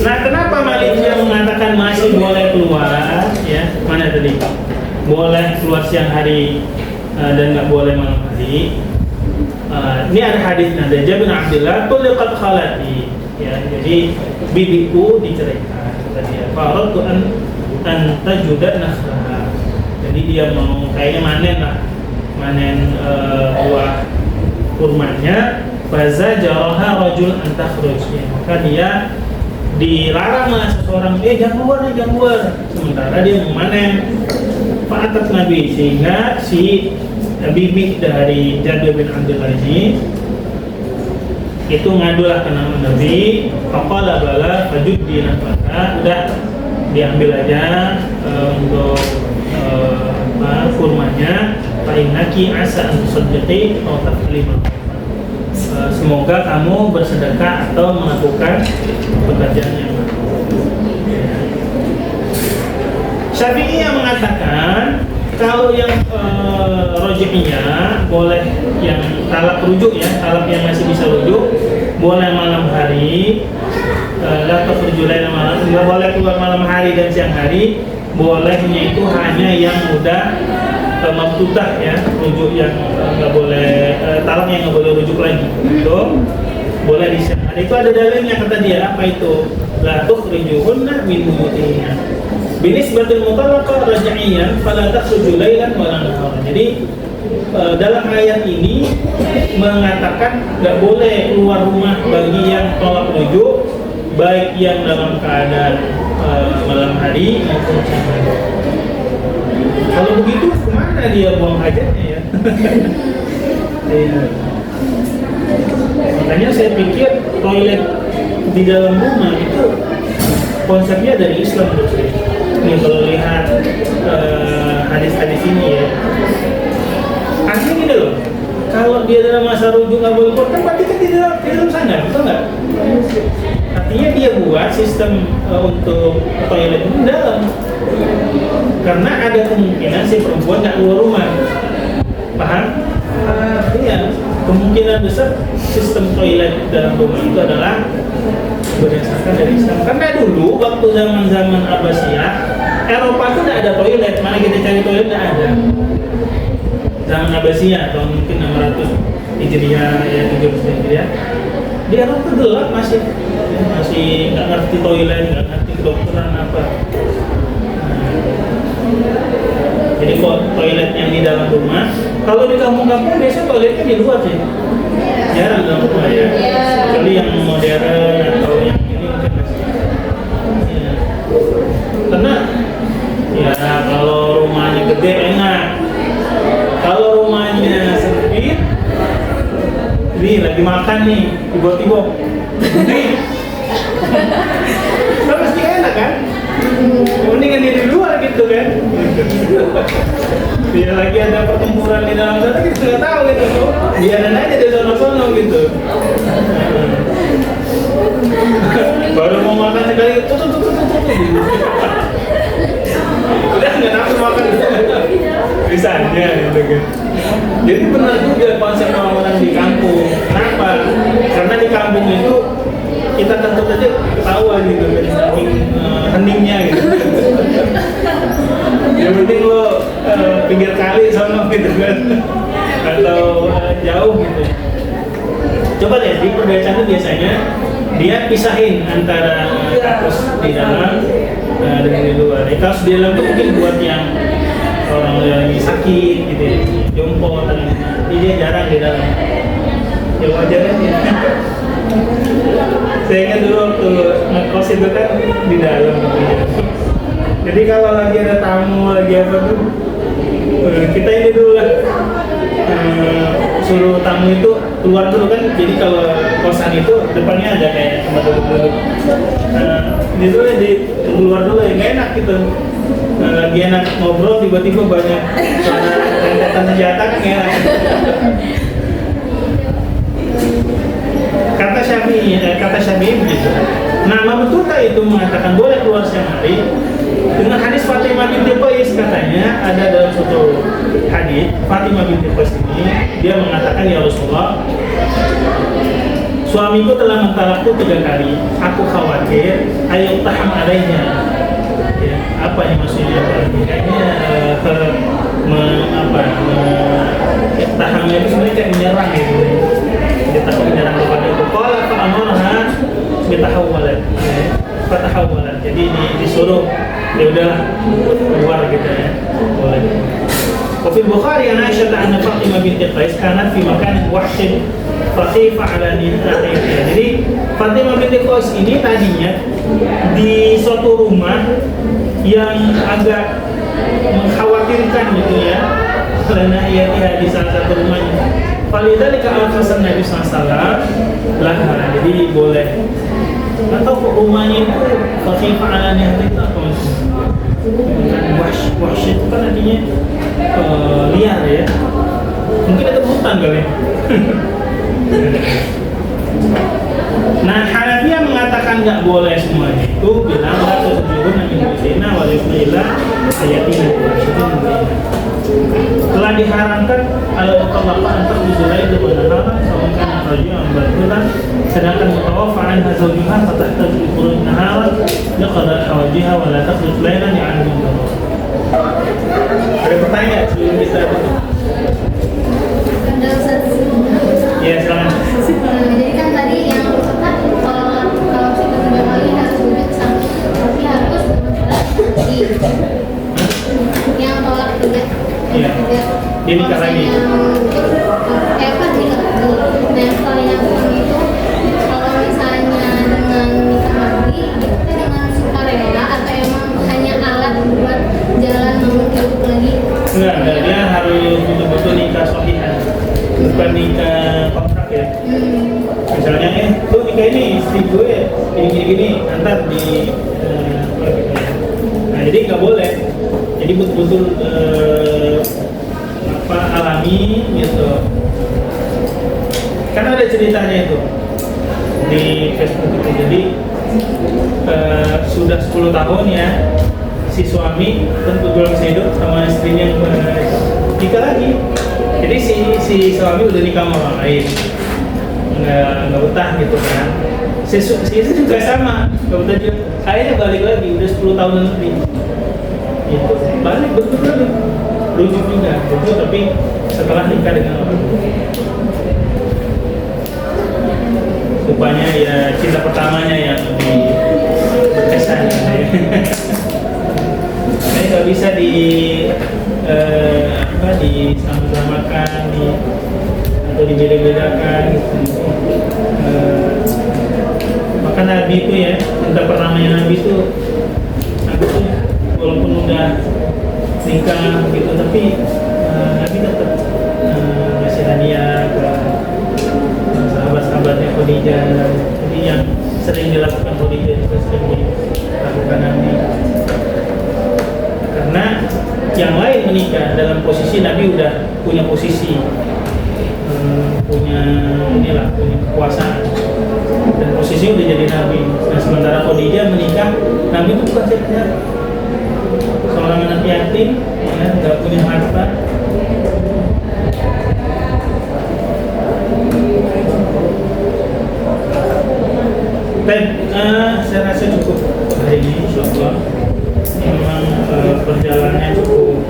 Nah, kenapa Malaysia mengatakan masih boleh keluar? Ya, mana tadi? Boleh keluar siang hari dan nggak boleh malam hari. Ini ada hadisnya dari Jabir bin Abdullah, "Tuliqat khalati." Ya, jadi bibiku diceraikan. Kata dia, "Faradtu an tajuda nakhraha." Jadi dia mau kayaknya manen buah kurmanya. Faza jaraha rajul an takhruj. Maka dia dilarang lah seseorang, jangan keluar. Sementara dia mau manen. Fa'atat Nabi, sehingga si bibi dari Jabir bin Abdullah ini itu ngadulah ke Nabi. Faqala bala fajuddi nafaka, udah diambil aja untuk kurmanya. Fa'innaki asa an tusaddiqi atau taqlima. Semoga kamu bersedekah atau melakukan pekerjaan yang baik. Syafi'i yang mengatakan kalau yang rojihnya boleh yang talak rujuk ya, talak yang masih bisa rujuk boleh malam hari, atau perjulai malam, nggak boleh keluar malam hari dan siang hari. Bolehnya itu hanya yang udah mabtutah ya, rujuk yang nggak boleh, talak yang nggak boleh rujuk lagi. Itu boleh di siang hari. Itu ada dalilnya kata dia, apa itu? la tukhrijuhunna min buyutihinna. Binisbatil mutallaqah raj'iyan fala takhruju lailan wa la naharan. Jadi dalam ayat ini mengatakan nggak boleh keluar rumah bagi yang tolak rujuk, baik yang dalam keadaan malam hari maupun siang hari. Kalau begitu kemana dia buang hajatnya ya? Makanya saya pikir toilet di dalam rumah itu konsepnya dari Islam menurut saya. Nih kalau lihat hadis-hadis ini ya, asli gini loh. Kalau dia dalam masa rujuk nggak boleh keluar, kan berarti kan di dalam sana, betul nggak? Artinya dia buat sistem untuk toilet di dalam, karena ada kemungkinan si perempuan nggak keluar rumah, paham? Iya, kemungkinan besar sistem toilet dalam rumah itu adalah berdasarkan dari Islam. Karena dulu waktu zaman Abbasiyah, Eropa itu tidak ada toilet, mana kita cari toilet tidak ada. Zaman Abbasiyah tahun mungkin 600 Hijriah ya 700 Hijriah, di Eropa gelap masih nggak ngerti toilet, nggak ngerti kedokteran apa. Jadi kok toilet yang di dalam rumah, kalau di kampung-kampung biasa toiletnya di luar sih, jarang dalam rumah ya. Kecuali yang modern atau yang ini mungkin masih. Ya. Karena ya kalau rumahnya gede enak, kalau rumahnya sempit, ini lagi makan nih, tiba-tiba, kan pasti enak kan? Mendingan di luar gitu kan. Dia lagi ada pertempuran di dalam sana kita nggak tahu gitu. Biarin aja di sono-sono gitu. Baru mau makan sekali tutup. Udah nggak nafsu makan bisanya gitu kan. Jadi benar juga konsep orang-orang di kampung. Kenapa? Karena di kampung itu kita tentu saja ketahuan gitu dari saking heningnya gitu. Yang penting lo pinggir kali sama gitu kan, atau jauh gitu. Coba deh di perbedaan itu biasanya dia pisahin antara kakus di dalam dengan di luar. Kakus di dalam itu mungkin buat yang orang yang sakit gitu, jompo dan dia jarang di dalam. Ya wajar aja. Saya ingat dulu waktu ngekos itu kan di dalam gitu ya. Jadi kalau lagi ada tamu lagi apa tuh, kita ini dulu lah suruh tamu itu keluar dulu kan. Jadi kalau kosan itu depannya ada kayak tempat duduk. Itu di keluar dulu ya, nggak enak gitu. Lagi enak ngobrol tiba-tiba banyak rentetan senjata kan nggak enak. Kata Syafi'i begitu. Nama betulkah itu mengatakan boleh keluar siang hari? Dengan hadis Fatimah binti Qais katanya ada dalam suatu hadis Fatimah binti Qais ini dia mengatakan, ya Rasulullah, suamiku telah mentalakku 3 kali. Aku khawatir ayat taham adanya. Ya, apa yang maksudnya? Kayaknya tahamnya itu sebenarnya kayak menyerang gitu. Dia takut menyerang kepada itu. Qala fa'amarha bitahawwalan. Fatahawwalan. Jadi disuruh ya udahlah keluar gitu ya. Boleh. Wa fi Bukhari an Aisyah anna Fatimah binti Qais kanat fi makanin wahshin faqifa ala nihayatiha. Jadi Fatimah binti Qais ini tadinya di suatu rumah yang agak mengkhawatirkan gitu ya. Karena ia di salah satu rumahnya. Falidzalika al-hasan Nabi SAW lah, jadi boleh. Atau rumahnya itu faqifa ala nihayatiha itu apa maksudnya? Wahsh itu kan artinya liar ya. Mungkin ada hutan kali. Nah, Hanafiyah mengatakan nggak boleh semuanya itu, bilang la tusbihun min musina wa yusmillah ayatina. Telah diharamkan al-mutallaqah antar bizulai itu benar-benar saungkan rajulan berbulan, sedangkan mutawaffa anha zawjuha fatahtaj bi khuruj naharan liqada hawajiha wa la takhruj lailan ya'lamu. Ada pertanyaan sebelum kita Ya, silakan. Jadi kan tadi yang kalau kita sudah kali harus bukan nikah kontrak ya. Misalnya tuh nikah ini istri gue gini antar di nah jadi nggak boleh. Jadi betul-betul alami gitu. Karena ada ceritanya itu di Facebook itu. Jadi sudah 10 tahun ya si suami tentu jual hidup sama istrinya yang nikah lagi. Jadi si suami udah nikah sama orang lain, nggak betah gitu kan. Si istri juga sama, nggak betah juga. Akhirnya balik lagi, udah 10 tahun lebih. Gitu. Balik betul-betul rujuk juga, rujuk tapi setelah nikah dengan orang. Rupanya ya cinta pertamanya yang lebih berkesan. Ini nggak bisa disamakan atau dibeda-bedakan. Maka Nabi itu ya, cinta pertamanya Nabi itu walaupun udah nikah gitu, tapi Nabi tetap masih hadiah ke sahabat-sahabatnya Khadijah. Jadi yang sering dilakukan Khadijah juga sering dilakukan Nabi. Karena yang lain menikah dalam posisi Nabi udah punya posisi, punya kekuasaan dan posisi udah jadi Nabi. Nah sementara Khadijah menikah, Nabi itu bukan siapa-siapa, seorang anak yatim, ya, nggak punya harta. Saya rasa cukup hari ini, insyaallah. Memang perjalanannya cukup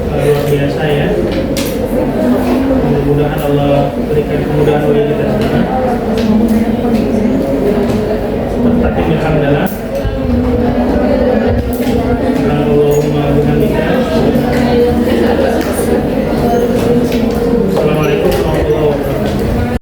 luar biasa ya. Mudah-mudahan Allah berikan kemudahan bagi kita semua. Alhamdulillah.